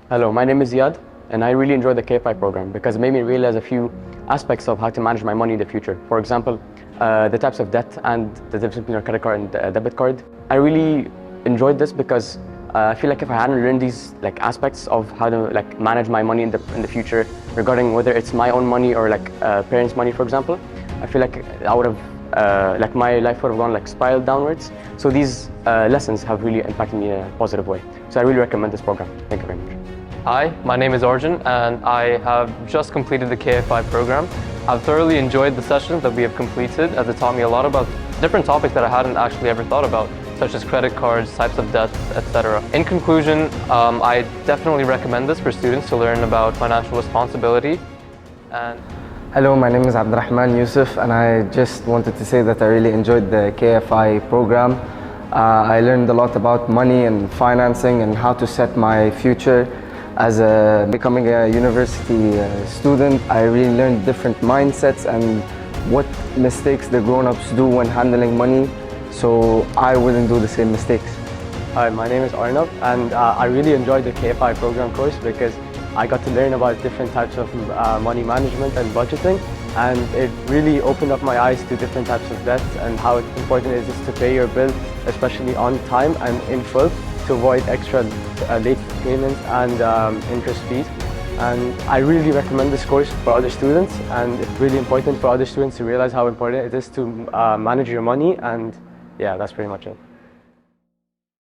Hello, my name is Ziad, and I really enjoyed the KFI program because it made me realize a few aspects of how to manage my money in the future. For example, the types of debt and the difference between a credit card and a debit card. I really enjoyed this because I feel like if I hadn't learned these aspects of how to manage my money in the future, regarding whether it's my own money or parents' money, for example, I feel like I would have my life would have gone spiraled downwards. So these lessons have really impacted me in a positive way. So I really recommend this program. Thank you very much. Hi, my name is Arjun and I have just completed the KFI program. I've thoroughly enjoyed the sessions that we have completed as it taught me a lot about different topics that I hadn't actually ever thought about, such as credit cards, types of debts, etc. In conclusion, I definitely recommend this for students to learn about financial responsibility. Hello, my name is Abdurrahman Yusuf and I just wanted to say that I really enjoyed the KFI program. I learned a lot about money and financing and how to set my future. As becoming a university student, I really learned different mindsets and what mistakes the grown-ups do when handling money, so I wouldn't do the same mistakes. Hi, my name is Arnav, and I really enjoyed the KFI program course because I got to learn about different types of money management and budgeting, and it really opened up my eyes to different types of debt and how important it is to pay your bill, especially on time and in full, to avoid extra late payments and interest fees. And I really recommend this course for other students, and it's really important for other students to realize how important it is to manage your money, and yeah, that's pretty much it.